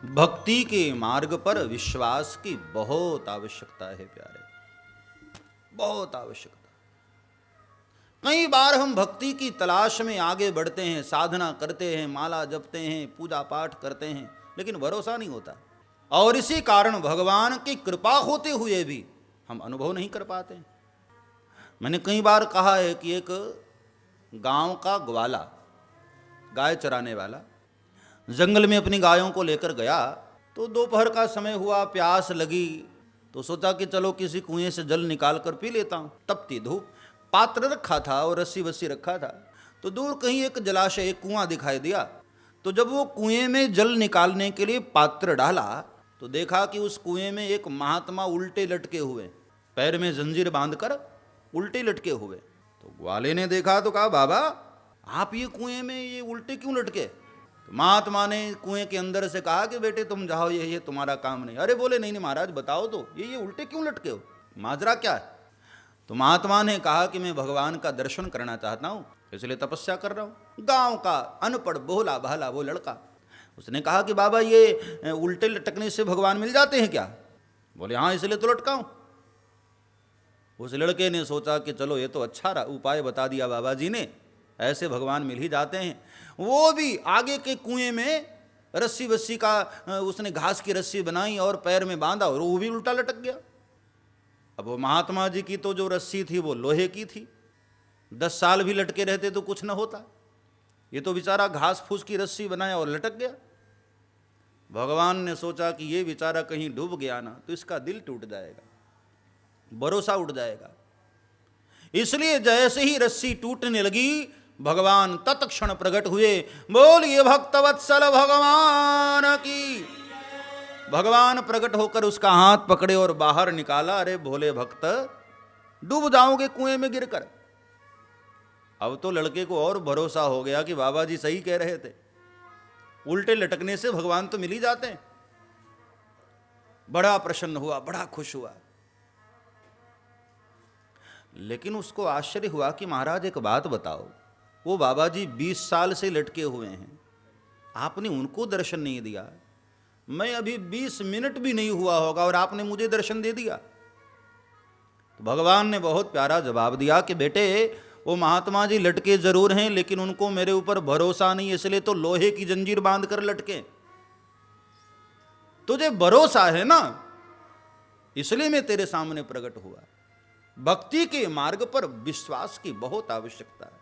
भक्ति के मार्ग पर विश्वास की बहुत आवश्यकता है प्यारे, बहुत आवश्यकता। कई बार हम भक्ति की तलाश में आगे बढ़ते हैं, साधना करते हैं, माला जपते हैं, पूजा पाठ करते हैं, लेकिन भरोसा नहीं होता। और इसी कारण भगवान की कृपा होते हुए भी हम अनुभव नहीं कर पाते। मैंने कई बार कहा है कि एक गांव का ग्वाला, गाय चराने वाला, जंगल में अपनी गायों को लेकर गया। तो दोपहर का समय हुआ, प्यास लगी, तो सोचा कि चलो किसी कुएं से जल निकाल कर पी लेता हूं। तपती धूप, पात्र रखा था और रस्सी वस्सी रखा था। तो दूर कहीं एक जलाशय, एक कुआं दिखाई दिया। तो जब वो कुएं में जल निकालने के लिए पात्र डाला तो देखा कि उस कुएं में एक महात्मा उल्टे लटके हुए, पैर में जंजीर बांधकर उल्टे लटके हुए। तो ग्वाले ने देखा तो कहा, बाबा आप ये कुएं में ये उल्टे क्यों लटके? तो महात्मा ने कुएं के अंदर से कहा कि बेटे तुम जाओ, ये तुम्हारा काम नहीं। अरे बोले नहीं नहीं महाराज बताओ तो, ये उल्टे क्यों लटके हो, माजरा क्या है? तो महात्मा ने कहा कि मैं भगवान का दर्शन करना चाहता हूं, इसलिए तपस्या कर रहा हूं। गांव का अनपढ़ भोला भाला वो लड़का, उसने कहा कि बाबा ये उल्टे लटकने से भगवान मिल जाते हैं क्या? बोले हाँ इसलिए तो लटकाऊं। उस लड़के ने सोचा कि चलो ये तो अच्छा उपाय बता दिया बाबा जी ने, ऐसे भगवान मिल ही जाते हैं। वो भी आगे के कुएं में रस्सी वस्सी का, उसने घास की रस्सी बनाई और पैर में बांधा और वो भी उल्टा लटक गया। अब वो महात्मा जी की तो जो रस्सी थी वो लोहे की थी, 10 साल भी लटके रहते तो कुछ न होता। ये तो बेचारा घास फूस की रस्सी बनाया और लटक गया। भगवान ने सोचा कि ये बेचारा कहीं डूब गया ना तो इसका दिल टूट जाएगा, भरोसा उठ जाएगा। इसलिए जैसे ही रस्सी टूटने लगी भगवान तत्क्षण प्रकट हुए। बोलिए भक्तवत्सल भगवान की। भगवान प्रकट होकर उसका हाथ पकड़े और बाहर निकाला। अरे भोले भक्त, डूब जाओगे कुएं में गिरकर। अब तो लड़के को और भरोसा हो गया कि बाबा जी सही कह रहे थे, उल्टे लटकने से भगवान तो मिल ही जाते हैं। बड़ा प्रसन्न हुआ, बड़ा खुश हुआ। लेकिन उसको आश्चर्य हुआ कि महाराज एक बात बताओ, वो बाबा जी 20 साल से लटके हुए हैं, आपने उनको दर्शन नहीं दिया। मैं अभी 20 मिनट भी नहीं हुआ होगा और आपने मुझे दर्शन दे दिया। तो भगवान ने बहुत प्यारा जवाब दिया कि बेटे वो महात्मा जी लटके जरूर हैं, लेकिन उनको मेरे ऊपर भरोसा नहीं, इसलिए तो लोहे की जंजीर बांध कर लटके। तुझे भरोसा है ना, इसलिए मैं तेरे सामने प्रकट हुआ। भक्ति के मार्ग पर विश्वास की बहुत आवश्यकता है।